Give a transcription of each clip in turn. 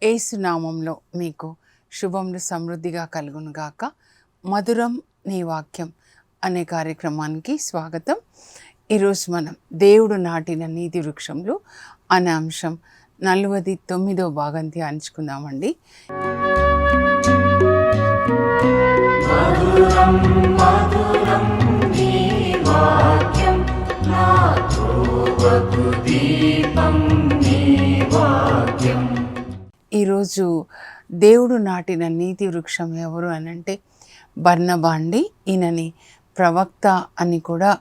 యేసు నామంలో మీకు శుభములు సమృద్ధిగా కలుగునుగాక. మధురం నీ వాక్యం అనే కార్యక్రమానికి స్వాగతం. ఈరోజు మనం దేవుడు నాటిన నీతి వృక్షంలో అనే అంశం 49వ భాగం ధ్యానించుకుందామండి. మధురం మధురం నీ వాక్యం నా త్రోవకు దీపం నీ వాక్యం. ఈరోజు దేవుడు నాటిన నీతి వృక్షం ఎవరు అనంటే బర్నబా అండి. ఈయనని ప్రవక్త అని కూడా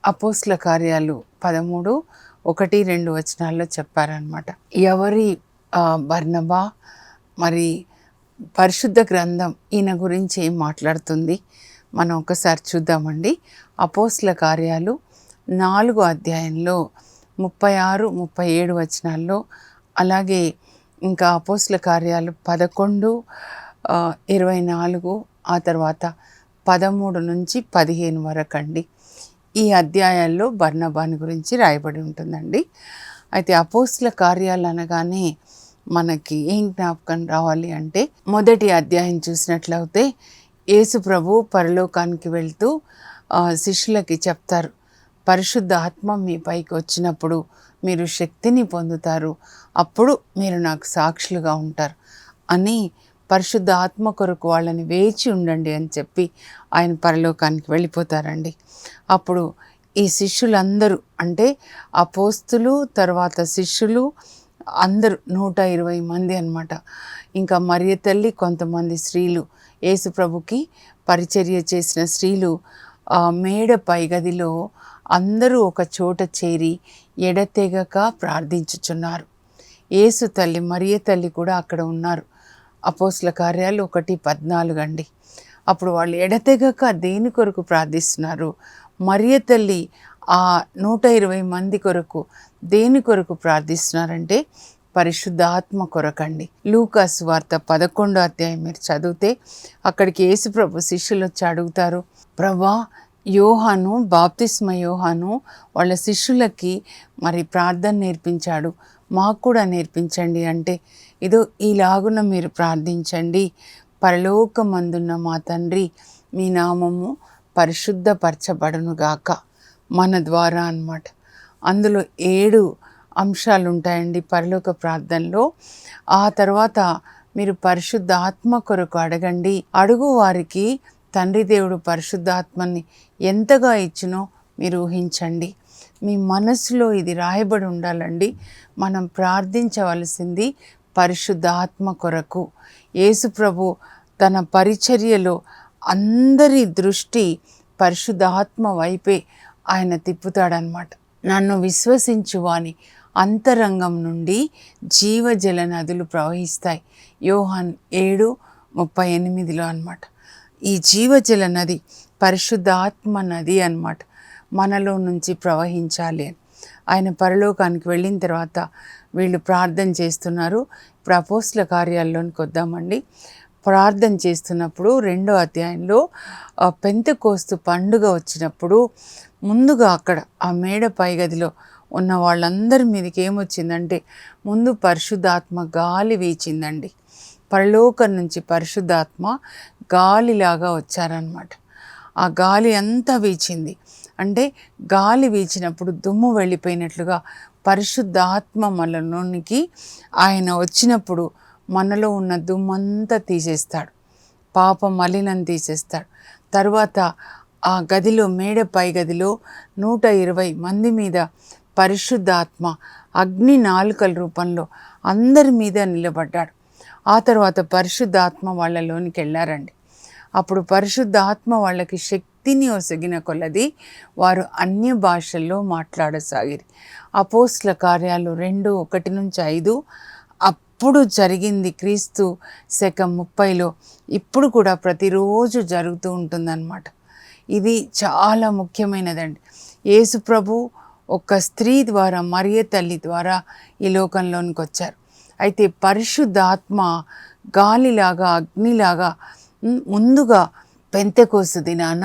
అపోస్తల కార్యాలు 13:1-2 చెప్పారనమాట. ఎవరి బర్నబా? మరి పరిశుద్ధ గ్రంథం ఈయన గురించి ఏం మాట్లాడుతుంది మనం ఒకసారి చూద్దామండి. అపోస్తల కార్యాలు 4వ అధ్యాయంలో 36-37 అలాగే ఇంకా అపోస్తల కార్యాలు 11:24 ఆ తర్వాత 13-15 వరకు అండి. ఈ అధ్యాయాల్లో బర్నబాని గురించి రాయబడి ఉంటుందండి. అయితే అపోస్తల కార్యాలు అనగానే మనకి ఏం జ్ఞాపకం రావాలి అంటే, మొదటి అధ్యాయం చూసినట్లయితే యేసు ప్రభు పరలోకానికి వెళ్తూ శిష్యులకి చెప్తారు, పరిశుద్ధ ఆత్మ మీ పైకి వచ్చినప్పుడు మీరు శక్తిని పొందుతారు, అప్పుడు మీరు నాకు సాక్షులుగా ఉంటారు అని పరిశుద్ధ ఆత్మ కొరకు వాళ్ళని వేచి ఉండండి అని చెప్పి ఆయన పరలోకానికి వెళ్ళిపోతారండి. అప్పుడు ఈ శిష్యులందరూ అంటే అపోస్తులు తర్వాత శిష్యులు అందరూ 120 మంది అన్నమాట. ఇంకా మరియ తల్లి, కొంతమంది స్త్రీలు, యేసు ప్రభుకి పరిచర్య చేసిన స్త్రీలు మేడ పైగదిలో అందరూ ఒక చోట చేరి ఎడతెగక ప్రార్థించుచున్నారు. యేసు తల్లి మరియ తల్లి కూడా అక్కడ ఉన్నారు. అపోస్తల కార్యాలు 1:14 అండి. అప్పుడు వాళ్ళు ఎడతెగక దేని కొరకు ప్రార్థిస్తున్నారు? మరియ తల్లి ఆ 120 మంది కొరకు దేని కొరకు ప్రార్థిస్తున్నారంటే పరిశుద్ధాత్మ కొరకండి. లూకా సువార్త 11వ అధ్యాయం మీరు చదివితే అక్కడికి యేసు ప్రభు శిష్యులు వచ్చి అడుగుతారు, ప్రభా, యోహాను బాప్తిస్మ యోహాను వాళ్ళ శిష్యులకి మరి ప్రార్థన నేర్పించాడు, మాకు కూడా నేర్పించండి అంటే, ఇదో ఈలాగున మీరు ప్రార్థించండి, పరలోకమందున్న మా తండ్రి మీ నామము పరిశుద్ధపరచబడునుగాక, మన ద్వారా అన్నమాట. అందులో 7 అంశాలు ఉంటాయండి పరలోక ప్రార్థనలో. ఆ తర్వాత మీరు పరిశుద్ధాత్మ కొరకు అడగండి, అడుగు వారికి తండ్రి దేవుడు పరిశుద్ధాత్మని ఎంతగా ఇచ్చినో మీరు ఊహించండి. మీ మనసులో ఇది రాయబడి ఉండాలండి. మనం ప్రార్థించవలసింది పరిశుద్ధాత్మ కొరకు. యేసు ప్రభు తన పరిచర్యలో అందరి దృష్టి పరిశుద్ధాత్మ వైపే ఆయన తిప్పుతాడనమాట. నన్ను విశ్వసించువాని అంతరంగం నుండి జీవజల నదులు ప్రవహిస్తాయి, యోహాన్ 7:38 అన్నమాట. ఈ జీవజల నది పరిశుద్ధాత్మ నది అన్నమాట, మనలో నుంచి ప్రవహించాలి అని. ఆయన పరలోకానికి వెళ్ళిన తర్వాత వీళ్ళు ప్రార్థన చేస్తున్నారు. ఇప్పుడు అపోస్తల కార్యాల్లోనికి వద్దామండి. ప్రార్థన చేస్తున్నప్పుడు 2వ అధ్యాయంలో పెంతెకోస్తు పండుగ వచ్చినప్పుడు ముందుగా అక్కడ ఆ మేడ పైగదిలో ఉన్న వాళ్ళందరి మీదకి ఏమొచ్చిందంటే ముందు పరిశుద్ధాత్మ గాలి వీచిందండి. పరలోకం నుంచి పరిశుద్ధాత్మ గాలిలాగా వచ్చారనమాట. ఆ గాలి అంతా వీచింది. అంటే గాలి వీచినప్పుడు దుమ్ము వెళ్ళిపోయినట్లుగా పరిశుద్ధాత్మ మనలోనికి ఆయన వచ్చినప్పుడు మనలో ఉన్న దుమ్మంతా తీసేస్తాడు, పాప మలినం తీసేస్తాడు. తర్వాత ఆ గదిలో మేడ పై గదిలో 120 మంది మీద పరిశుద్ధాత్మ అగ్ని నాలుకల రూపంలో అందరి మీద నిలబడ్డాడు. ఆ తర్వాత పరిశుద్ధాత్మ వాళ్ళలోనికి వెళ్ళారండి. అప్పుడు పరిశుద్ధాత్మ వాళ్ళకి శక్తిని ఒసగిన కొలది వారు అన్య భాషల్లో మాట్లాడసాగిరి. అపోస్తల కార్యాలు 2:1-5 అప్పుడు జరిగింది. క్రీస్తు శకం 30లో ఇప్పుడు కూడా ప్రతిరోజు జరుగుతూ ఉంటుందన్నమాట. ఇది చాలా ముఖ్యమైనదండి. యేసు ప్రభు ఒక స్త్రీ ద్వారా, మరియ తల్లి ద్వారా ఈ లోకంలోనికి వచ్చారు. అయితే పరిశుద్ధాత్మ గాలిలాగా అగ్నిలాగా ముందుగా పెంతెకోస్తు దినాన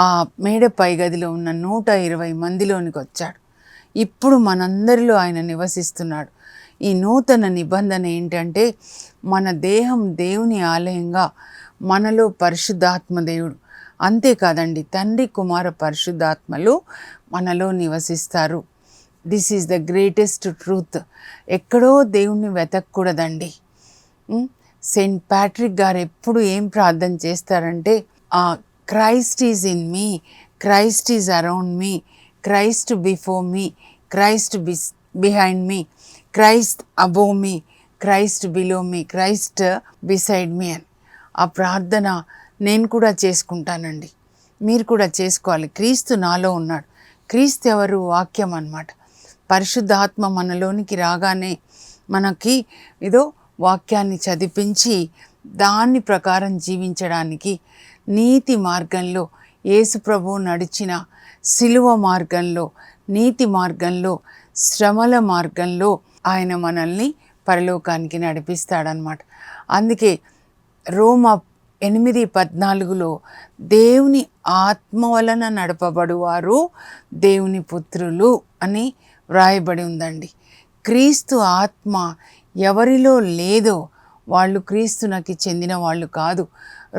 ఆ మేడ పై గదిలో ఉన్న 120 మందిలోనికి వచ్చాడు. ఇప్పుడు మనందరిలో ఆయన నివసిస్తున్నాడు. ఈ నూతన నిబంధన ఏంటంటే మన దేహం దేవుని ఆలయంగా, మనలో పరిశుద్ధాత్మ దేవుడు, అంతేకాదండి తండ్రి కుమార పరిశుద్ధాత్మలు మనలో నివసిస్తారు. This is the greatest truth. ఎక్కడో దేవుణ్ణి వెతకూడదండి. సెయింట్ ప్యాట్రిక్ గారు ఎప్పుడు ఏం ప్రార్థన చేస్తారంటే, Christ is in me, Christ is around me, Christ before me, Christ behind me, Christ above me, Christ below me, Christ beside me అని ఆ ప్రార్థన నేను కూడా చేసుకుంటానండి. మీరు కూడా చేసుకోవాలి. క్రీస్తు నాలో ఉన్నాడు. క్రీస్తు ఎవరు? వాక్యం అన్నమాట. పరిశుద్ధాత్మ మనలోనికి రాగానే మనకి ఏదో వాక్యాన్ని చదివించి దాని ప్రకారం జీవించడానికి, నీతి మార్గంలో యేసు ప్రభువు నడిచిన సిలువ మార్గంలో, నీతి మార్గంలో, శ్రమల మార్గంలో ఆయన మనల్ని పరలోకానికి నడిపిస్తాడనమాట. అందుకే రోమా 8:14 దేవుని ఆత్మ వలన నడపబడువారు దేవుని పుత్రులు అని వ్రాయబడి ఉందండి. క్రీస్తు ఆత్మ ఎవరిలో లేదో వాళ్ళు క్రీస్తునకి చెందిన వాళ్ళు కాదు.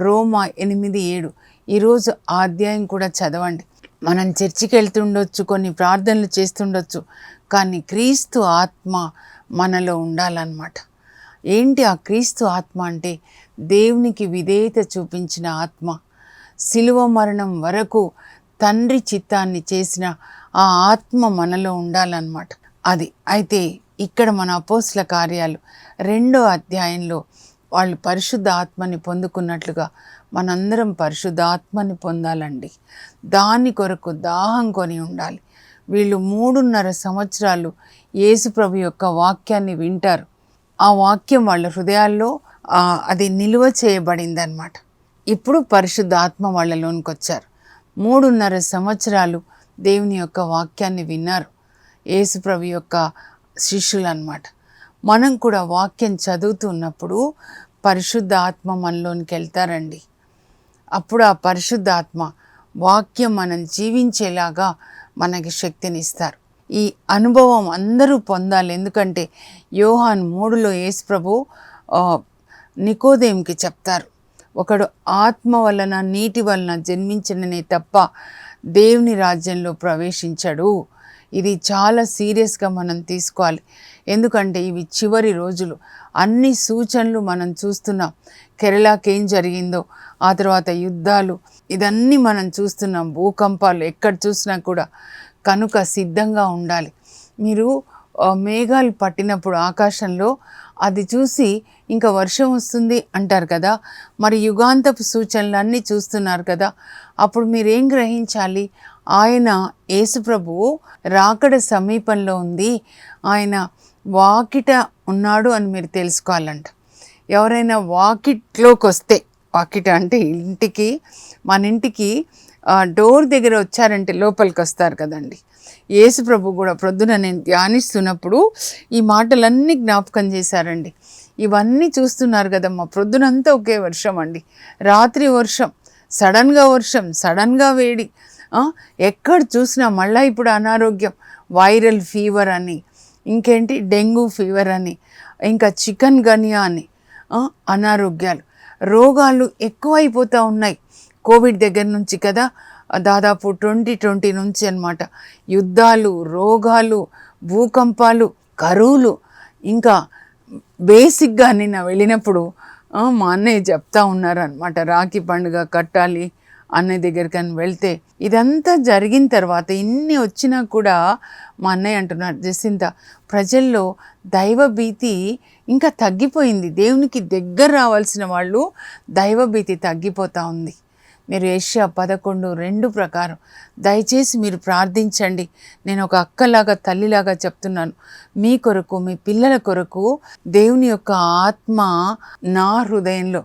రోమా 8:7. ఈరోజు ఆ అధ్యాయం కూడా చదవండి. మనం చర్చికి వెళ్తుండొచ్చు, కొన్ని ప్రార్థనలు చేస్తుండొచ్చు, కానీ క్రీస్తు ఆత్మ మనలో ఉండాలన్నమాట. ఏంటి ఆ క్రీస్తు ఆత్మ అంటే? దేవునికి విధేయత చూపించిన ఆత్మ, శిలువ మరణం వరకు తండ్రి చిత్తాన్ని చేసిన ఆ ఆత్మ మనలో ఉండాలన్నమాట. అది అయితే ఇక్కడ మన అపోస్తల కార్యాలు 2వ అధ్యాయంలో వాళ్ళు పరిశుద్ధ ఆత్మని పొందుకున్నట్లుగా మనందరం పరిశుద్ధ ఆత్మని పొందాలండి. దాని కొరకు దాహం కొని ఉండాలి. వీళ్ళు 3.5 సంవత్సరాలు యేసుప్రభు యొక్క వాక్యాన్ని వింటారు. ఆ వాక్యం వాళ్ళ హృదయాల్లో అది నిలువ చేయబడిందనమాట. ఇప్పుడు పరిశుద్ధ ఆత్మ వాళ్ళలోనికి వచ్చారు. 3.5 సంవత్సరాలు దేవుని యొక్క వాక్యాన్ని విన్నారు యేసుప్రభు యొక్క శిష్యులు అన్నమాట. మనం కూడా వాక్యం చదువుతున్నప్పుడు పరిశుద్ధ ఆత్మ మనలోనికి వెళ్తారండి. అప్పుడు ఆ పరిశుద్ధ ఆత్మ వాక్యం మనం జీవించేలాగా మనకి శక్తినిస్తారు. ఈ అనుభవం అందరూ పొందాలి. ఎందుకంటే యోహాను 3లో యేసుప్రభు నికోదేముకి చెప్తారు, ఒకడు ఆత్మ వలన నీటి వలన జన్మించడనే తప్ప దేవుని రాజ్యంలో ప్రవేశించడు. ఇది చాలా సీరియస్గా మనం తీసుకోవాలి. ఎందుకంటే ఇవి చివరి రోజులు. అన్ని సూచనలు మనం చూస్తున్నాం. కేరళకి ఏం జరిగిందో, ఆ తర్వాత యుద్ధాలు, ఇదన్నీ మనం చూస్తున్నాం. భూకంపాలు ఎక్కడ చూసినా కూడా. కనుక సిద్ధంగా ఉండాలి. మీరు మేఘాలు పట్టినప్పుడు ఆకాశంలో అది చూసి ఇంకా వర్షం వస్తుంది అంటారు కదా. మరి యుగాంతపు సూచనలన్నీ చూస్తున్నారు కదా. అప్పుడు మీరేం గ్రహించాలి? ఆయన యేసుప్రభువు రాకడ సమీపంలో ఉంది, ఆయన వాకిట ఉన్నాడు అని మీరు తెలుసుకోవాలంట. ఎవరైనా వాకిట్లోకి వస్తే, వాకిట అంటే ఇంటికి, మన ఇంటికి డోర్ దగ్గర వచ్చారంటే లోపలికి వస్తారు కదండి. యేసుప్రభు కూడా ప్రొద్దున నేను ధ్యానిస్తున్నప్పుడు ఈ మాటలన్నీ జ్ఞాపకం చేశారండి. ఇవన్నీ చూస్తున్నారు కదమ్మా. ప్రొద్దునంతా ఒకే వర్షం అండి, రాత్రి వర్షం, సడన్గా వర్షం, సడన్గా వేడి, ఎక్కడ చూసినా మళ్ళీ ఇప్పుడు అనారోగ్యం, వైరల్ ఫీవర్ అని, ఇంకేంటి డెంగ్యూ ఫీవర్ అని, ఇంకా చికెన్ గనియా అని, అనారోగ్యాలు, రోగాలు ఎక్కువైపోతూ ఉన్నాయి. కోవిడ్ దగ్గర నుంచి కదా, దాదాపు 2020 నుంచి అన్నమాట. యుద్ధాలు, రోగాలు, భూకంపాలు, కరువులు. ఇంకా బేసిక్గా నిన్న వెళ్ళినప్పుడు మా అన్నయ్య చెప్తా ఉన్నారనమాట, రాఖీ పండుగ కట్టాలి అన్నయ్య దగ్గరికని వెళ్తే, ఇదంతా జరిగిన తర్వాత ఇన్ని వచ్చినా కూడా మా అన్నయ్య అంటున్నారు, జసింత ప్రజల్లో దైవభీతి ఇంకా తగ్గిపోయింది. దేవునికి దగ్గర రావాల్సిన వాళ్ళు దైవభీతి తగ్గిపోతూ ఉంది. మీరు యెషయా 11:2 ప్రకారం దయచేసి మీరు ప్రార్థించండి. నేను ఒక అక్కలాగా, తల్లిలాగా చెప్తున్నాను. మీ కొరకు, మీ పిల్లల కొరకు దేవుని యొక్క ఆత్మ నా హృదయంలో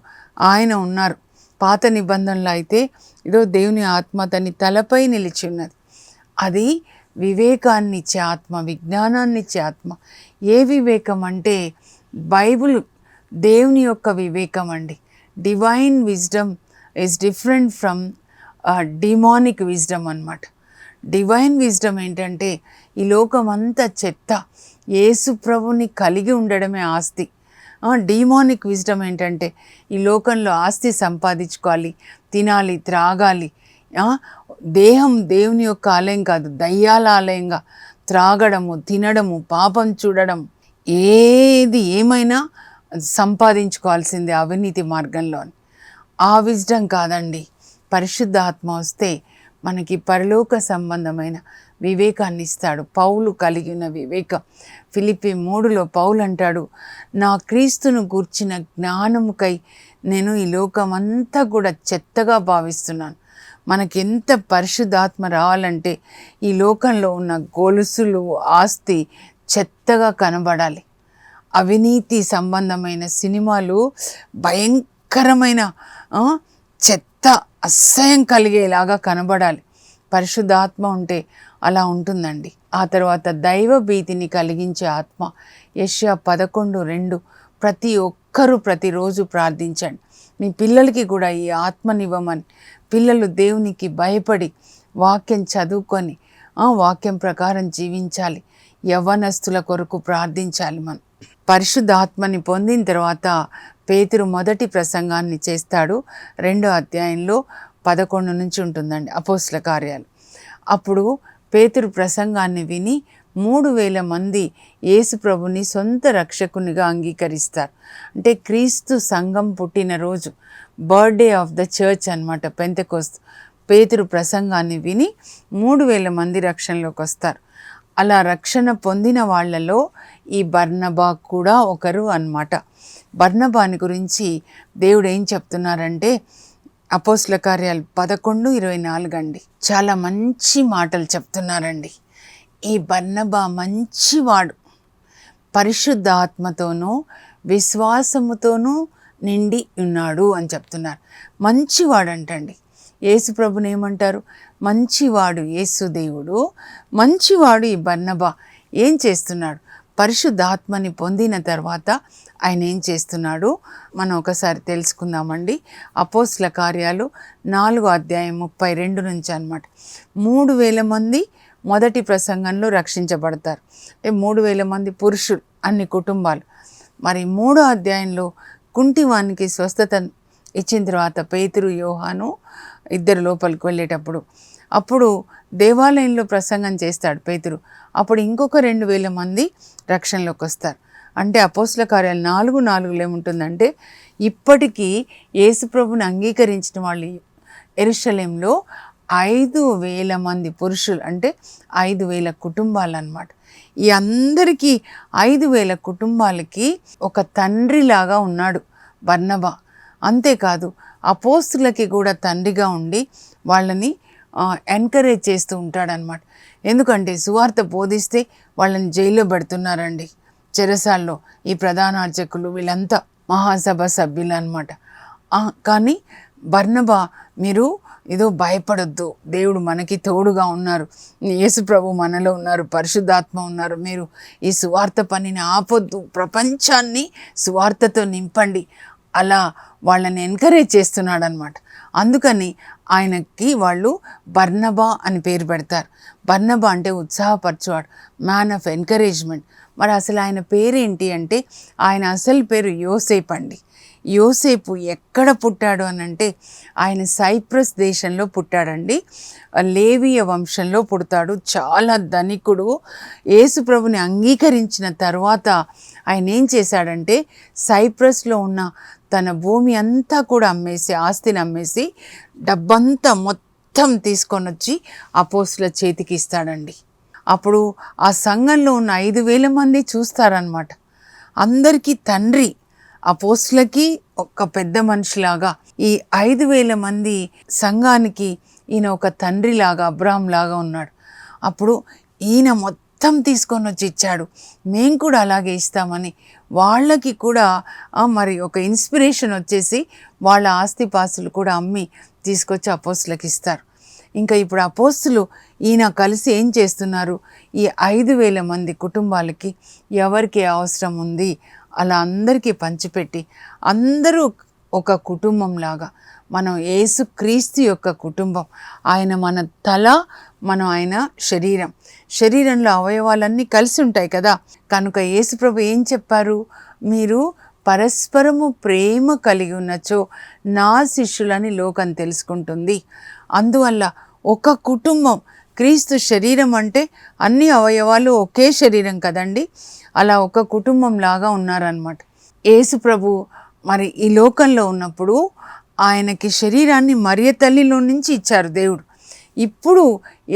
ఆయన ఉన్నారు. పాత నిబంధనలో అయితే ఇదో దేవుని ఆత్మ తన తలపై నిలిచి ఉన్నది. అది వివేకాన్ని ఇచ్చే ఆత్మ, విజ్ఞానాన్ని ఇచ్చే ఆత్మ. ఏ వివేకం అంటే బైబిల్ దేవుని యొక్క వివేకం అండి. Divine wisdom is different from demonic wisdom అన్నమాట. డివైన్ విజ్డమ్ ఏంటంటే ఈ లోకం అంతా చెత్త, యేసు ప్రభుని కలిగి ఉండడమే ఆస్తి. డీమానిక్ విజ్డమ్ ఏంటంటే ఈ లోకంలో ఆస్తి సంపాదించుకోవాలి, తినాలి, త్రాగాలి. దేహం దేవుని యొక్క ఆలయం కాదు, దయ్యాల ఆలయంగా త్రాగడము, తినడము, పాపం చూడడం, ఏమైనా సంపాదించుకోవాల్సిందే అవినీతి మార్గంలో. ఆ విజ్డమ్ కాదండి. పరిశుద్ధ ఆత్మ వస్తే మనకి పరలోక సంబంధమైన వివేకాన్ని ఇస్తాడు. పౌలు కలిగిన వివేకం. ఫిలిప్పీ 3లో పౌలు అంటాడు, నా క్రీస్తును గూర్చిన జ్ఞానముకై నేను ఈ లోకమంతా కూడా చెత్తగా భావిస్తున్నాను. మనకి ఎంత పరిశుద్ధాత్మ రావాలంటే ఈ లోకంలో ఉన్న గొలుసులు, ఆస్తి చెత్తగా కనబడాలి. అవినీతి సంబంధమైన సినిమాలు భయంకరమైన చెత్త, అసహ్యం కలిగేలాగా కనబడాలి. పరిశుద్ధాత్మ ఉంటే అలా ఉంటుందండి. ఆ తర్వాత దైవ భీతిని కలిగించే ఆత్మ. యెషయా 11:2 ప్రతి ఒక్కరూ ప్రతిరోజు ప్రార్థించండి. మీ పిల్లలకి కూడా ఈ ఆత్మనివ్వమని. పిల్లలు దేవునికి భయపడి వాక్యం చదువుకొని వాక్యం ప్రకారం జీవించాలి. యవ్వనస్తుల కొరకు ప్రార్థించాలి. మనం పరిశుద్ధాత్మని పొందిన తర్వాత పేతురు మొదటి ప్రసంగాన్ని చేస్తాడు. 2వ అధ్యాయంలో 11 నుంచి ఉంటుందండి అపోస్తల కార్యాలు. అప్పుడు పేతురు ప్రసంగాన్ని విని 3,000 మంది యేసు ప్రభుని సొంత రక్షకునిగా అంగీకరిస్తారు. అంటే క్రీస్తు సంఘం పుట్టినరోజు, బర్త్డే ఆఫ్ ద చర్చ్ అన్నమాట పెంతెకోస్తు. పేతురు ప్రసంగాన్ని విని 3,000 మంది రక్షణలోకి వస్తారు. అలా రక్షణ పొందిన వాళ్ళలో ఈ బర్నబా కూడా ఒకరు అన్నమాట. బర్నబాని గురించి దేవుడు ఏం చెప్తున్నారంటే అపోస్తల కార్యాలు 11:24 అండి. చాలా మంచి మాటలు చెప్తున్నారండి. ఈ బర్నబా మంచివాడు, పరిశుద్ధ ఆత్మతోనూ విశ్వాసముతోనూ నిండి ఉన్నాడు అని చెప్తున్నారు. మంచివాడంటండి. యేసు ప్రభుని ఏమంటారు? మంచివాడు యేసు దేవుడు, మంచివాడు ఈ బర్నబా. ఏం చేస్తున్నాడు? పరిశుద్ధాత్మని పొందిన తర్వాత ఆయన ఏం చేస్తున్నాడు మనం ఒకసారి తెలుసుకుందామండి. అపోస్తల కార్యాలు 4వ అధ్యాయం 32 నుంచి అన్నమాట. 3,000 మంది మొదటి ప్రసంగంలో రక్షించబడతారు. అంటే 3,000 మంది పురుషులు, అన్ని కుటుంబాలు. మరి 3వ అధ్యాయంలో కుంటివానికి స్వస్థత ఇచ్చిన తర్వాత పేతురు, యోహాను ఇద్దరు లోపలికి వెళ్ళేటప్పుడు అప్పుడు దేవాలయంలో ప్రసంగం చేస్తాడు పేతురు. అప్పుడు ఇంకొక 2,000 మంది రక్షణలోకి వస్తారు. అంటే అపోస్తల కార్యాలు 4:4 ఏముంటుందంటే ఇప్పటికీ యేసుప్రభుని అంగీకరించిన వాళ్ళు యెరూషలేంలో 5,000 మంది పురుషులు, అంటే 5,000 కుటుంబాలు అన్నమాట. ఈ అందరికీ 5,000 కుటుంబాలకి ఒక తండ్రిలాగా ఉన్నాడు బర్నబా. అంతేకాదు అపోస్తులకి కూడా తండ్రిగా ఉండి వాళ్ళని ఎంకరేజ్ చేస్తూ ఉంటాడనమాట. ఎందుకంటే సువార్త బోధిస్తే వాళ్ళని జైల్లో పెడుతున్నారండి, చెరసాల్లో. ఈ ప్రధాన అర్చకులు వీళ్ళంతా మహాసభ సభ్యులు అనమాట. కానీ బర్నబా, మీరు ఏదో భయపడొద్దు, దేవుడు మనకి తోడుగా ఉన్నారు, యేసు ప్రభు మనలో ఉన్నారు, పరిశుద్ధాత్మ ఉన్నారు, మీరు ఈ సువార్త పనిని ఆపొద్దు, ప్రపంచాన్ని సువార్తతో నింపండి, అలా వాళ్ళని ఎంకరేజ్ చేస్తున్నాడు అనమాట. అందుకని ఆయనకి వాళ్ళు బర్నబా అని పేరు పెడతారు. బర్నబా అంటే ఉత్సాహపరచువాడు, మ్యాన్ ఆఫ్ ఎంకరేజ్మెంట్. మరి అసలు ఆయన పేరేంటి అంటే ఆయన అసలు పేరు యోసేపు అండి. యోసేపు ఎక్కడ పుట్టాడు అని అంటే ఆయన సైప్రస్ దేశంలో పుట్టాడండి. లేవీయ వంశంలో పుడతాడు. చాలా ధనికుడు. యేసు ప్రభుని అంగీకరించిన తర్వాత ఆయన ఏం చేశాడంటే సైప్రస్లో ఉన్న తన భూమి అంతా కూడా అమ్మేసి, ఆస్తిని అమ్మేసి, డబ్బంతా మొత్తం తీసుకొని వచ్చి అపోస్తుల చేతికి ఇస్తాడండి. అప్పుడు ఆ సంఘంలో ఉన్న 5,000 మంది చూస్తారనమాట. అందరికీ తండ్రి, అపోస్తులకి ఒక పెద్ద మనిషిలాగా, ఈ 5,000 మంది సంఘానికి ఈయన ఒక తండ్రిలాగా, అబ్రాహం లాగా ఉన్నాడు. అప్పుడు ఈయన మొత్తం తీసుకొని వచ్చి ఇచ్చాడు, మేము కూడా అలాగే ఇస్తామని వాళ్ళకి కూడా మరి ఒక ఇన్స్పిరేషన్ వచ్చేసి వాళ్ళ ఆస్తిపాస్తులు కూడా అమ్మి తీసుకొచ్చి అపోస్తులకు ఇస్తారు. ఇంకా ఇప్పుడు అపోస్తులు ఈయన కలిసి ఏం చేస్తున్నారు, ఈ 5,000 మంది కుటుంబాలకి ఎవరికి అవసరం ఉంది అలా అందరికీ పంచిపెట్టి అందరూ ఒక కుటుంబంలాగా, మనం యేసుక్రీస్తు యొక్క కుటుంబం. ఆయన మన తల, మనం ఆయన శరీరం. శరీరంలో అవయవాలన్నీ కలిసి ఉంటాయి కదా. కనుక యేసుప్రభు ఏం చెప్పారు? మీరు పరస్పరము ప్రేమ కలిగి ఉన్నచో నా శిష్యులని లోకం తెలుసుకుంటుంది. అందువల్ల ఒక కుటుంబం, క్రీస్తు శరీరం అంటే అన్ని అవయవాలు ఒకే శరీరం కదండి. అలా ఒక కుటుంబం లాగా ఉన్నారనమాట. యేసు ప్రభు మరి ఈ లోకంలో ఉన్నప్పుడు ఆయనకి శరీరాన్ని మరియ తల్లిలో నుంచి ఇచ్చారు దేవుడు. ఇప్పుడు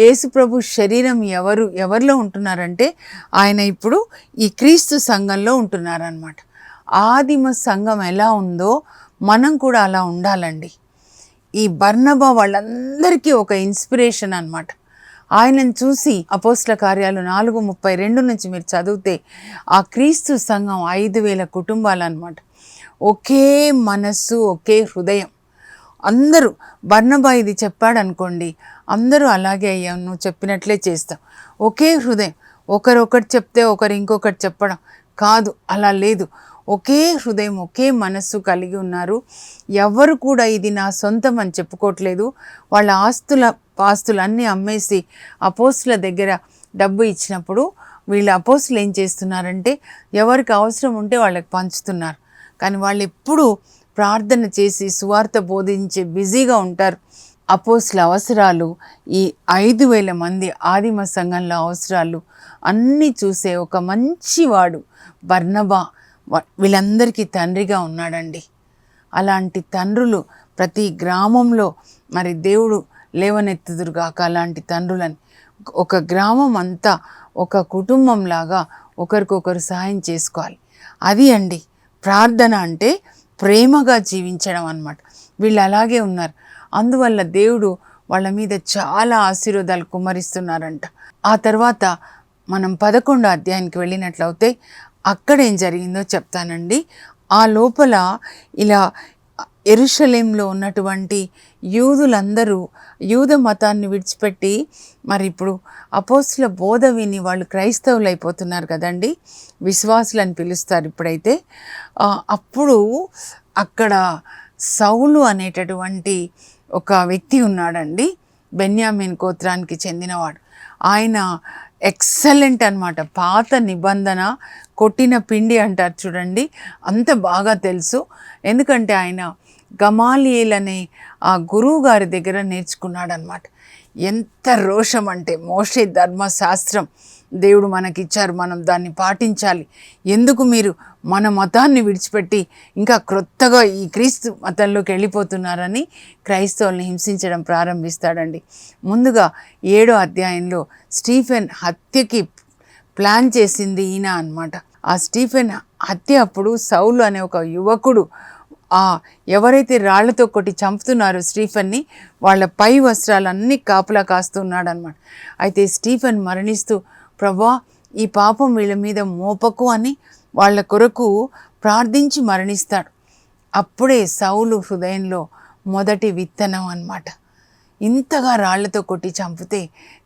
యేసు ప్రభు శరీరం ఎవరిలో ఉంటున్నారంటే ఆయన ఇప్పుడు ఈ క్రీస్తు సంఘంలో ఉంటున్నారనమాట. ఆదిమ సంఘం ఎలా ఉందో మనం కూడా అలా ఉండాలండి. ఈ బర్నబా వాళ్ళందరికీ ఒక ఇన్స్పిరేషన్ అన్నమాట. ఆయనను చూసి అపోస్తల కార్యాలు 4:32 నుంచి మీరు చదివితే ఆ క్రీస్తు సంఘం 5,000 కుటుంబాలు అన్నమాట. ఒకే మనస్సు, ఒకే హృదయం. అందరూ బర్నబా ఇది చెప్పాడు అనుకోండి, అందరూ అలాగే అయ్యాం, నువ్వు చెప్పినట్లే చేస్తాం. ఒకే హృదయం. ఒకరొకటి చెప్తే ఒకరు ఇంకొకటి చెప్పడం కాదు, అలా లేదు. ఒకే హృదయం, ఒకే మనస్సు కలిగి ఉన్నారు. ఎవరు కూడా ఇది నా సొంతం అని చెప్పుకోవట్లేదు. వాళ్ళ ఆస్తులన్నీ అమ్మేసి అపోస్తుల దగ్గర డబ్బు ఇచ్చినప్పుడు వీళ్ళ అపోస్తులు ఏం చేస్తున్నారంటే ఎవరికి అవసరం ఉంటే వాళ్ళకి పంచుతున్నారు. కానీ వాళ్ళు ఎప్పుడూ ప్రార్థన చేసి సువార్త బోధించే బిజీగా ఉంటారు. అపోస్తుల అవసరాలు, ఈ 5,000 మంది ఆదిమ సంఘంలో అవసరాలు అన్నీ చూసే ఒక మంచివాడు బర్నబా వీళ్ళందరికీ తండ్రిగా ఉన్నాడండి. అలాంటి తండ్రులు ప్రతి గ్రామంలో మరి దేవుడు లేవనెత్తుదురుగాక అలాంటి తండ్రులని. ఒక గ్రామం అంతా ఒక కుటుంబంలాగా ఒకరికొకరు సహాయం చేసుకోవాలి. అది అండి ప్రార్థన అంటే, ప్రేమగా జీవించడం అన్నమాట. వీళ్ళు అలాగే ఉన్నారు. అందువల్ల దేవుడు వాళ్ళ మీద చాలా ఆశీర్వాదాలు కుమ్మరిస్తున్నారంట. ఆ తర్వాత మనం 11వ అధ్యాయానికి వెళ్ళినట్లయితే అక్కడ ఏం జరిగిందో చెప్తానండి. ఆ లోపల ఇలా యెరూషలేంలో ఉన్నటువంటి యూదులందరూ యూద మతాన్ని విడిచిపెట్టి మరి ఇప్పుడు అపోస్తుల బోధ విని వాళ్ళు క్రైస్తవులు అయిపోతున్నారు కదండి, విశ్వాసులు అని పిలుస్తారు ఇప్పుడైతే. అప్పుడు అక్కడ సౌలు అనేటటువంటి ఒక వ్యక్తి ఉన్నాడండి, బెన్యామీన్ గోత్రానికి చెందినవాడు. ఆయన ఎక్సలెంట్ అన్నమాట. పాత నిబంధన కొట్టిన పిండి అంటారు చూడండి, అంత బాగా తెలుసు. ఎందుకంటే ఆయన గమాలియేల్ అనే ఆ గురువు గారి దగ్గర నేర్చుకున్నాడు అన్నమాట. ఎంత రోషం అంటే, మోషే ధర్మశాస్త్రం దేవుడు మనకిచ్చారు, మనం దాన్ని పాటించాలి. ఎందుకు మీరు మన మతాన్ని విడిచిపెట్టి ఇంకా క్రొత్తగా ఈ క్రీస్తు మతంలోకి వెళ్ళిపోతున్నారని క్రైస్తవుల్ని హింసించడం ప్రారంభిస్తాడండి. ముందుగా 7వ అధ్యాయంలో స్టీఫెన్ హత్యకి ప్లాన్ చేసింది ఈయన అన్నమాట. ఆ స్టీఫెన్ హత్య అప్పుడు సౌలు అనే ఒక యువకుడు ఎవరైతే రాళ్లతో కొట్టి చంపుతున్నారో స్టీఫెన్ని, వాళ్ళ పై వస్త్రాలన్నీ కాపులా కాస్తున్నాడు అనమాట. అయితే స్టీఫెన్ మరణిస్తూ, ప్రభా ఈ పాపం వీళ్ళ మీద మోపకు అని వాళ్ళ కొరకు ప్రార్థించి మరణిస్తాడు. అప్పుడే సౌలు హృదయంలో మొదటి విత్తనం అన్నమాట. ఇంతగా రాళ్లతో కొట్టి చంపితే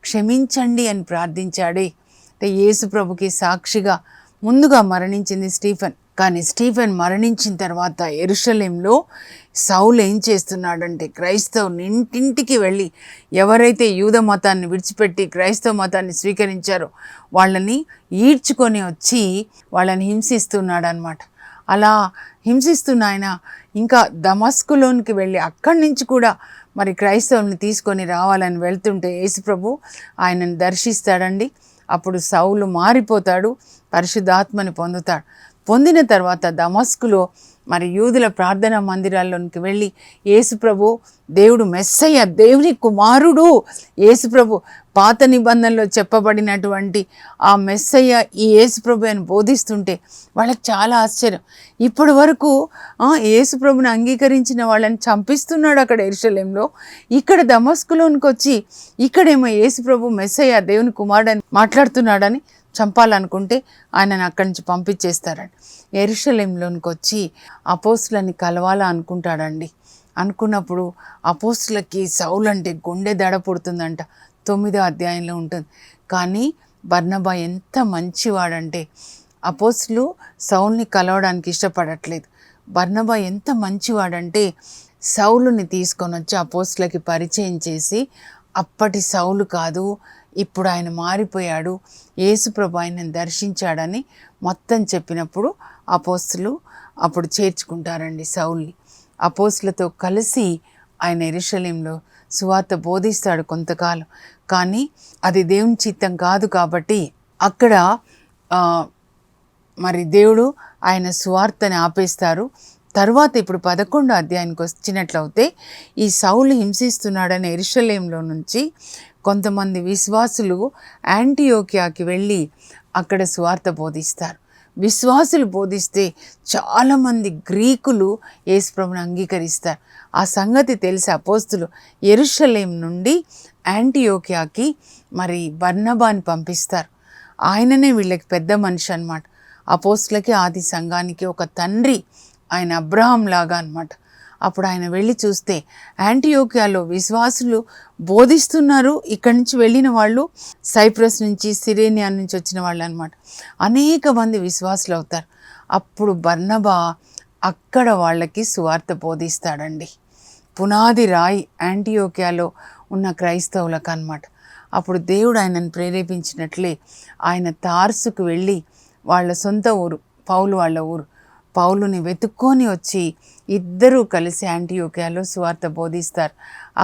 క్షమించండి అని ప్రార్థించాడే. అంటే యేసు ప్రభుకి సాక్షిగా ముందుగా మరణించింది స్టీఫెన్. కానీ స్టీఫెన్ మరణించిన తర్వాత యెరూషలేంలో సౌలు ఏం చేస్తున్నాడంటే క్రైస్తవుని ఇంటింటికి వెళ్ళి ఎవరైతే యూద మతాన్ని విడిచిపెట్టి క్రైస్తవ మతాన్ని స్వీకరించారో వాళ్ళని ఈడ్చుకొని వచ్చి వాళ్ళని హింసిస్తున్నాడు అనమాట. అలా హింసిస్తున్న ఆయన ఇంకా దమస్కులోనికి వెళ్ళి అక్కడి నుంచి కూడా మరి క్రైస్తవుల్ని తీసుకొని రావాలని వెళ్తుంటే యేసుప్రభు ఆయనను దర్శిస్తాడండి. అప్పుడు సౌలు మారిపోతాడు, పరిశుద్ధాత్మని పొందుతాడు. పొందిన తర్వాత దమస్కులో మరి యూదుల ప్రార్థనా మందిరాల్లోనికి వెళ్ళి యేసుప్రభు దేవుడు మెస్సయ్య, దేవుని కుమారుడు యేసుప్రభు, పాత నిబంధనలో చెప్పబడినటువంటి ఆ మెస్సయ్య ఈ యేసుప్రభు అని బోధిస్తుంటే వాళ్ళకి చాలా ఆశ్చర్యం. ఇప్పటి వరకు యేసుప్రభుని అంగీకరించిన వాళ్ళని చంపిస్తున్నాడు అక్కడ యెరూషలేంలో. ఇక్కడ దమస్కులోనికి వచ్చి ఇక్కడేమో యేసుప్రభు మెస్సయ్య, దేవుని కుమారుడు అని మాట్లాడుతున్నాడని చంపాలనుకుంటే ఆయనను అక్కడి నుంచి పంపించేస్తారండి. యెరూషలేంలోనికి వచ్చి అపోస్తులని కలవాలా అనుకుంటాడండి. అనుకున్నప్పుడు అపోస్తులకి సౌలు అంటే గుండె దడ పుడుతుందంట. 9వ అధ్యాయంలో ఉంటుంది. కానీ బర్నబా ఎంత మంచివాడంటే అపోస్తులు సౌల్ని కలవడానికి ఇష్టపడట్లేదు. బర్నబా ఎంత మంచివాడంటే సౌలుని తీసుకొని వచ్చి అపోస్తులకి పరిచయం చేసి, అప్పటి సౌలు కాదు, ఇప్పుడు ఆయన మారిపోయాడు, యేసుప్రభు ఆయనను దర్శించాడని మొత్తం చెప్పినప్పుడు అపోస్తులు అప్పుడు చేర్చుకుంటారండి సౌల్ని. అపోస్తులతో కలిసి ఆయన యెరూషలేములో సువార్త బోధిస్తాడు కొంతకాలం. కానీ అది దేవుని చిత్తం కాదు కాబట్టి అక్కడ మరి దేవుడు ఆయన సువార్తని ఆపేస్తారు. తర్వాత ఇప్పుడు 11వ అధ్యాయానికి వచ్చినట్లయితే, ఈ సౌలు హింసిస్తున్నాడని యెరూషలేములో నుంచి కొంతమంది విశ్వాసులు యాంటియోకియాకి వెళ్ళి అక్కడ సువార్త బోధిస్తారు. విశ్వాసులు బోధిస్తే చాలామంది గ్రీకులు యేసుప్రభుని అంగీకరిస్తారు. ఆ సంగతి తెలిసి అపోస్తులు యెరూషలేము నుండి యాంటియోకియాకి మరి బర్నబాని పంపిస్తారు. ఆయననే వీళ్ళకి పెద్ద మనిషి అన్నమాట. అపోస్తులకి ఆది సంఘానికి ఒక తండ్రి, ఆయన అబ్రహాం లాగా అన్నమాట. అప్పుడు ఆయన వెళ్ళి చూస్తే యాంటియోకియాలో విశ్వాసులు బోధిస్తున్నారు. ఇక్కడి నుంచి వెళ్ళిన వాళ్ళు సైప్రస్ నుంచి, సిరేనియా నుంచి వచ్చిన వాళ్ళు అన్నమాట. అనేక మంది విశ్వాసులు అవుతారు. అప్పుడు బర్నబా అక్కడ వాళ్ళకి సువార్త బోధిస్తాడండి. పునాది రాయి యాంటియోకియాలో ఉన్న క్రైస్తవులకు అన్నమాట. అప్పుడు దేవుడు ఆయనను ప్రేరేపించినట్లే ఆయన తార్సుకు వెళ్ళి, వాళ్ళ సొంత ఊరు పౌలు వాళ్ళ ఊరు, పౌలుని వెతుక్కొని వచ్చి ఇద్దరూ కలిసి యాంటియోకియాలో సువార్త బోధిస్తారు.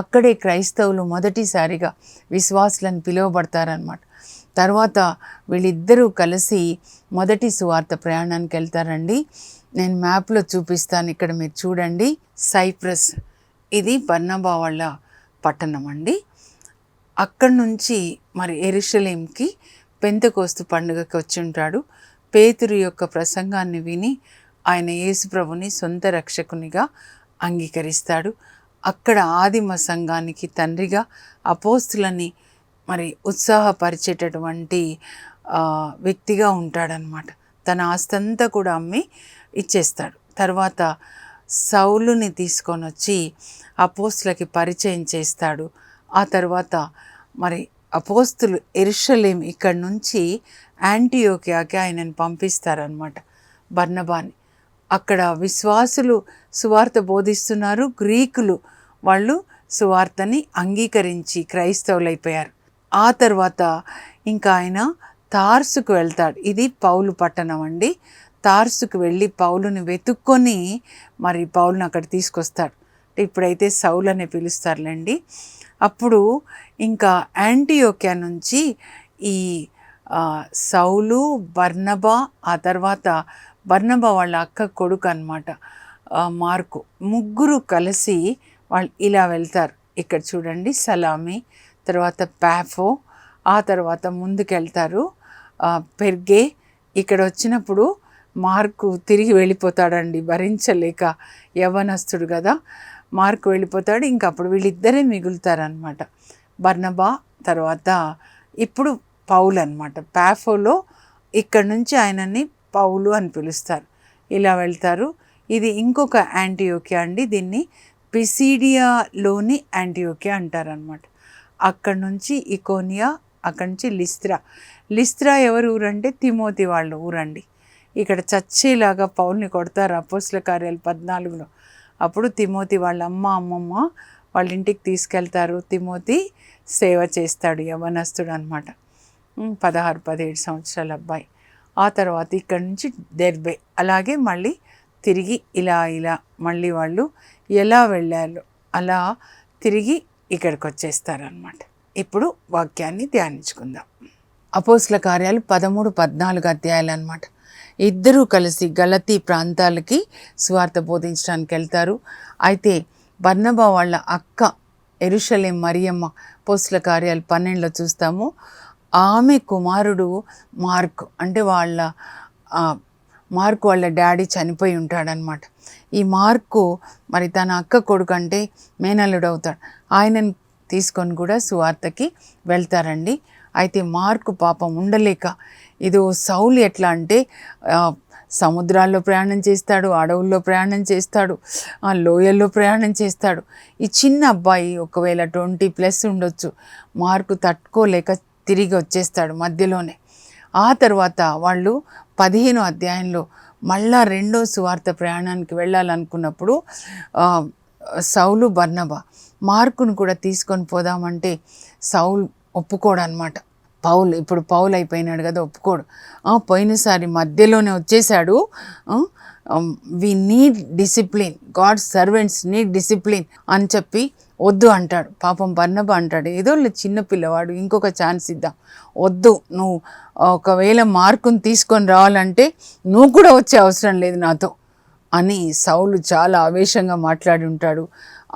అక్కడే క్రైస్తవులు మొదటిసారిగా విశ్వాసులను పిలువబడతారనమాట. తర్వాత వీళ్ళిద్దరూ కలిసి మొదటి సువార్త ప్రయాణానికి వెళ్తారండి. నేను మ్యాప్లో చూపిస్తాను, ఇక్కడ మీరు చూడండి. సైప్రస్, ఇది బర్నబా వాళ్ళ పట్టణం అండి. అక్కడి నుంచి మరి యెరూషలేంకి పెంతెకోస్తు పండుగకి వచ్చి ఉంటాడు. పేతురు యొక్క ప్రసంగాన్ని విని ఆయన యేసుప్రభుని సొంత రక్షకునిగా అంగీకరిస్తాడు. అక్కడ ఆదిమ సంఘానికి తండ్రిగా అపోస్తులని మరి ఉత్సాహపరిచేటటువంటి వ్యక్తిగా ఉంటాడనమాట. తన ఆస్తంతా కూడా అమ్మి ఇచ్చేస్తాడు. తర్వాత సౌలుని తీసుకొని వచ్చి అపోస్తులకి పరిచయం చేస్తాడు. ఆ తర్వాత మరి అపోస్తులు యెరూషలేము ఇక్కడి నుంచి యాంటియోకియాకి ఆయనను పంపిస్తారనమాట, బర్నబాని. అక్కడ విశ్వాసులు సువార్త బోధిస్తున్నారు. గ్రీకులు వాళ్ళు సువార్తని అంగీకరించి క్రైస్తవులైపోయారు. ఆ తర్వాత ఇంకా ఆయన తార్సుకు వెళ్తాడు. ఇది పౌలు పట్టణం అండి. తార్సుకు వెళ్ళి పౌలుని వెతుక్కొని మరి పౌలుని అక్కడ తీసుకొస్తాడు. ఇప్పుడైతే సౌలు అనే పిలుస్తారులేండి. అప్పుడు ఇంకా యాంటియోకియా నుంచి ఈ సౌలు, బర్నబా, ఆ తర్వాత బర్నబా వాళ్ళ అక్క కొడుకు అన్నమాట మార్కు, ముగ్గురు కలిసి వాళ్ళు ఇలా వెళ్తారు. ఇక్కడ చూడండి, సలామి, తర్వాత పాఫో, ఆ తర్వాత ముందుకెళ్తారు పెర్గే. ఇక్కడ వచ్చినప్పుడు మార్కు తిరిగి వెళ్ళిపోతాడండి, భరించలేక, యవ్వనస్తుడు కదా, మార్కు వెళ్ళిపోతాడు. ఇంకా అప్పుడు వీళ్ళిద్దరే మిగులుతారనమాట, బర్నబా తర్వాత ఇప్పుడు పౌలు అనమాట. పాఫోలో ఇక్కడ నుంచి ఆయనని పౌలు అని పిలుస్తారు. ఇలా వెళ్తారు. ఇది ఇంకొక యాంటియోకియా అండి. దీన్ని పిసిడియాలోని యాంటియోకియా అంటారనమాట. అక్కడి నుంచి ఇకోనియా, అక్కడి నుంచి లిస్త్రా. లిస్త్రా ఎవరు ఊరంటే తిమోతి వాళ్ళ ఊరండి. ఇక్కడ చచ్చేలాగా పౌల్ని కొడతారు అపోస్తుల కార్యాలు 14లో. అప్పుడు తిమోతి వాళ్ళ అమ్మమ్మ వాళ్ళ ఇంటికి తీసుకెళ్తారు. తిమోతి సేవ చేస్తాడు, యవనస్తుడు అనమాట, 16-17 సంవత్సరాల అబ్బాయి. ఆ తర్వాత ఇక్కడి నుంచి దెర్బే, అలాగే మళ్ళీ తిరిగి ఇలా మళ్ళీ వాళ్ళు ఎలా వెళ్ళాలో అలా తిరిగి ఇక్కడికి వచ్చేస్తారనమాట. ఇప్పుడు వాక్యాన్ని ధ్యానించుకుందాం. అపోస్తుల కార్యాలు 13-14 అధ్యాయాలు అనమాట. ఇద్దరూ కలిసి గలతీ ప్రాంతాలకి సువార్త బోధించడానికి వెళ్తారు. అయితే బర్నబా వాళ్ళ అక్క యెరూషలేం మరియమ్మ, అపోస్తుల కార్యాలు 12లో చూస్తాము, ఆమె కుమారుడు మార్కు, అంటే మార్కు వాళ్ళ డాడీ చనిపోయి ఉంటాడనమాట. ఈ మార్కు మరి తన అక్క కొడుకు అంటే మేనల్లుడు అవుతాడు. ఆయనను తీసుకొని కూడా సువార్తకి వెళ్తారండి. అయితే మార్కు పాపం ఉండలేక, ఇదో సౌలు ఎట్లా అంటే సముద్రాల్లో ప్రయాణం చేస్తాడు, అడవుల్లో ప్రయాణం చేస్తాడు, లోయల్లో ప్రయాణం చేస్తాడు. ఈ చిన్న అబ్బాయి ఒకవేళ 20+ ఉండొచ్చు. మార్కు తట్టుకోలేక తిరిగి వచ్చేస్తాడు మధ్యలోనే. ఆ తర్వాత వాళ్ళు 15వ అధ్యాయంలో మళ్ళా రెండో సువార్త ప్రయాణానికి వెళ్ళాలనుకున్నప్పుడు సౌలు బర్నబా మార్కును కూడా తీసుకొని పోదామంటే సౌలు ఒప్పుకోడు అనమాట. ఇప్పుడు పౌలు అయిపోయినాడు కదా, ఒప్పుకోడు. పోయినసారి మధ్యలోనే వచ్చేసాడు. We need discipline, god servants need discipline అని చెప్పి వద్దు అంటాడు. పాపం బర్నబా అంటాడు, ఏదో చిన్న పిల్లవాడు, ఇంకొక ఛాన్స్ ఇద్దాం, వద్దు, నువ్వు ఒకవేళ మార్కుని తీసుకొని రావాలంటే నువ్వు కూడా వచ్చే అవసరం లేదు నాతో అని సౌలు చాలా ఆవేశంగా మాట్లాడి ఉంటాడు.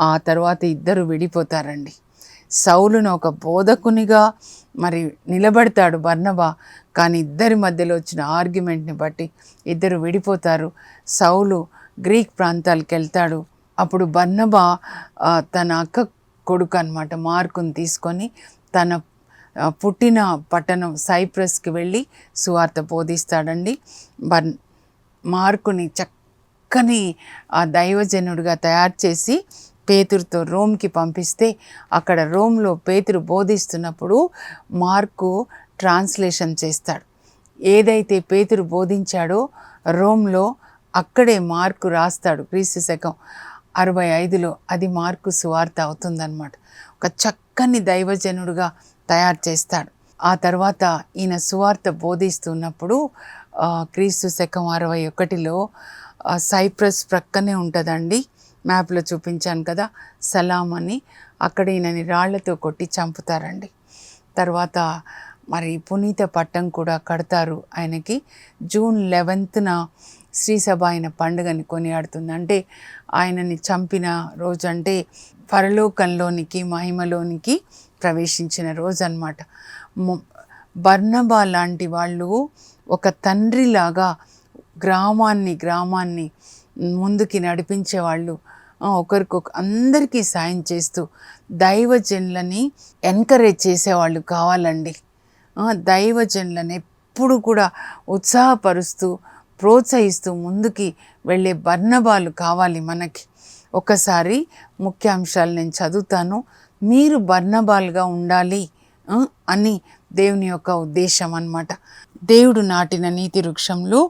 ఆ తర్వాత ఇద్దరు విడిపోతారండి. సౌలును ఒక బోధకునిగా మరి నిలబడతాడు బర్నబా, కానీ ఇద్దరి మధ్యలో వచ్చిన ఆర్గ్యుమెంట్ని బట్టి ఇద్దరు విడిపోతారు. సౌలు గ్రీక్ ప్రాంతాలకు వెళ్తాడు. అప్పుడు బర్నబా తన అక్క కొడుకు అనమాట మార్కుని తీసుకొని తన పుట్టిన పట్టణం సైప్రస్కి వెళ్ళి సువార్త బోధిస్తాడండి. మార్కుని చక్కని దైవజనుడిగా తయారు చేసి పేతురుతో రోమ్కి పంపిస్తే అక్కడ రోమ్లో పేతురు బోధిస్తున్నప్పుడు మార్కు ట్రాన్స్లేషన్ చేస్తాడు. ఏదైతే పేతురు బోధించాడో రోమ్లో అక్కడే మార్కు రాస్తాడు. క్రీస్తు శకం 65లో అది మార్కు సువార్త అవుతుందన్నమాట. ఒక చక్కని దైవజనుడుగా తయారు చేస్తాడు. ఆ తర్వాత ఈయన సువార్త బోధిస్తున్నప్పుడు క్రీస్తు శకం 61లో సైప్రస్ ప్రక్కనే ఉంటుందండి, మ్యాప్లో చూపించాను కదా, సలాం అని. అక్కడ ఈయనని రాళ్లతో కొట్టి చంపుతారండి. తర్వాత మరి పునీత పట్టం కూడా కడతారు ఆయనకి. జూన్ 11న శ్రీసభ ఆయన పండుగని కొనియాడుతుంది. అంటే ఆయనని చంపిన రోజు, అంటే పరలోకంలోనికి మహిమలోనికి ప్రవేశించిన రోజు అన్నమాట. బర్నబా లాంటి వాళ్ళు ఒక తండ్రిలాగా గ్రామాన్ని ముందుకి నడిపించేవాళ్ళు, అందరికీ సాయం చేస్తూ దైవజనులని ఎంకరేజ్ చేసేవాళ్ళు కావాలండి. దైవజనులను ఎప్పుడు కూడా ఉత్సాహపరుస్తూ ప్రోత్సహిస్తూ ముందుకి వెళ్ళే బర్నబాలు కావాలి మనకి. ఒకసారి ముఖ్యాంశాలు నేను చదువుతాను, మీరు బర్నబాలుగా ఉండాలి అని దేవుని యొక్క ఉద్దేశం అన్నమాట. దేవుడు నాటిన నీతి వృక్షంలో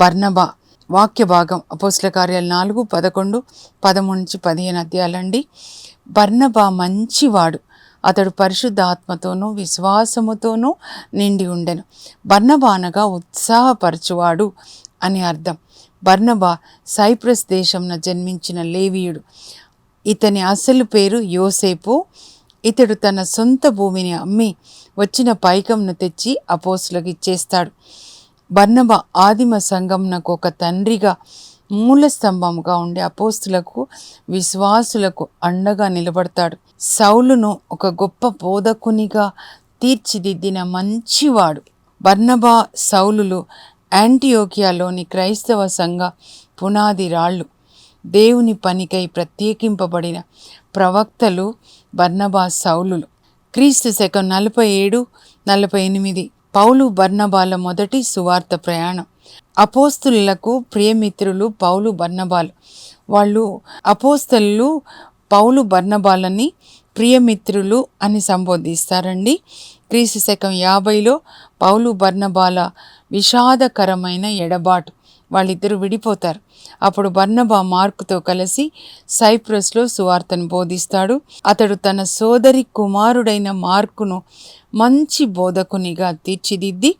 బర్నబా వాక్య భాగం అపోస్తల కార్యాలు 4, 11, 13-15 అధ్యాయాలండి. బర్నబా మంచివాడు, అతడు పరిశుద్ధాత్మతోనూ విశ్వాసముతోనూ నిండి ఉండెను. బర్నబా అనగా ఉత్సాహపరచువాడు అని అర్థం. బర్నబా సైప్రస్ దేశంలో జన్మించిన లేవీయుడు. ఇతని అసలు పేరు యోసేపు. ఇతడు తన సొంత భూమిని అమ్మి వచ్చిన పైకంను తెచ్చి అపోస్తులకు ఇచ్చేస్తాడు. బర్నబా ఆదిమ సంఘంనకు ఒక తండ్రిగా మూల స్తంభముగా ఉండే అపోస్తులకు విశ్వాసులకు అండగా నిలబడతాడు. సౌలును ఒక గొప్ప బోధకునిగా తీర్చిదిద్దిన మంచివాడు. బర్నబా సౌలులు యాంటియోకియాలోని క్రైస్తవ సంఘ పునాది రాళ్ళు. దేవుని పనికై ప్రత్యేకింపబడిన ప్రవక్తలు బర్నబా సౌలులు. క్రీస్తు శకం 47-48 పౌలు బర్నబాల మొదటి సువార్త ప్రయాణం. అపోస్తులకు ప్రియమిత్రులు పౌలు బర్నబాలు. వాళ్ళు అపోస్తలు పౌలు బర్నబాలని ప్రియమిత్రులు అని సంబోధిస్తారండి. క్రీస్తు శకం 50లో పౌలు బర్నబాల విషాదకరమైన ఎడబాటు, వాళ్ళిద్దరూ విడిపోతారు. అప్పుడు బర్నబా మార్కుతో కలిసి సైప్రస్లో సువార్తను బోధిస్తాడు. అతడు తన సోదరి కుమారుడైన మార్కును మంచి బోధకునిగా తీర్చిదిద్ది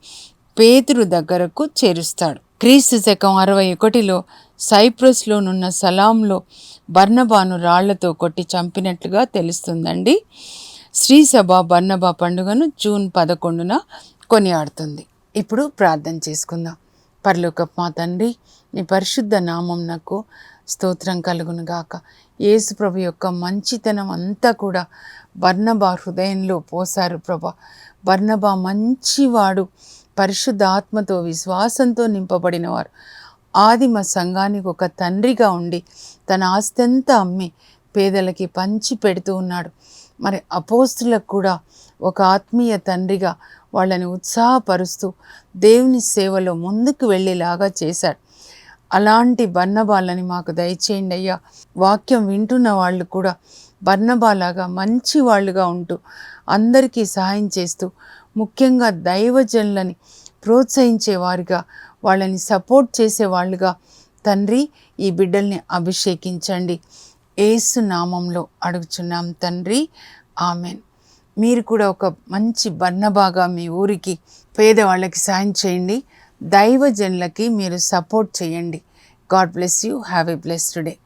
పేతురు దగ్గరకు చేరుస్తాడు. క్రీస్తు శకం 61లో సైప్రస్లోనున్న సలాంలో బర్నబాను రాళ్లతో కొట్టి చంపినట్లుగా తెలుస్తుందండి. శ్రీసభ బర్నబా పండుగను జూన్ 11న కొనియాడుతుంది. ఇప్పుడు ప్రార్థన చేసుకుందాం. పరలోకపు మా తండ్రి, నీ పరిశుద్ధ నామం నాకు స్తోత్రం కలుగును గాక. యేసు ప్రభు యొక్క మంచితనం అంతా కూడా బర్నబా హృదయంలో పోసారు ప్రభా. బర్నబా మంచివాడు, పరిశుద్ధ ఆత్మతో విశ్వాసంతో నింపబడినవారు. ఆదిమ సంఘానికి ఒక తండ్రిగా ఉండి తన ఆస్తంతా అమ్మి పేదలకి పంచి పెడుతూ ఉన్నాడు. మరి అపోస్తులకు కూడా ఒక ఆత్మీయ తండ్రిగా వాళ్ళని ఉత్సాహపరుస్తూ దేవుని సేవలో ముందుకు వెళ్ళేలాగా చేశాడు. అలాంటి బర్నబాలని మాకు దయచేయండి అయ్యా. వాక్యం వింటున్న వాళ్ళు కూడా బర్నబాలాగా మంచి వాళ్ళుగా ఉంటూ అందరికీ సహాయం చేస్తూ ముఖ్యంగా దైవజనులని ప్రోత్సహించేవారిగా వాళ్ళని సపోర్ట్ చేసే వాళ్ళుగా తండ్రి ఈ బిడ్డల్ని అభిషేకించండి. యేసు నామంలో అడుగుచున్నాం తండ్రి, ఆమెన్. మీరు కూడా ఒక మంచి బర్నబాగా మీ ఊరికి పేదవాళ్ళకి సాయం చేయండి. దైవజనులకి మీరు సపోర్ట్ చేయండి. God bless you. Have a blessed day.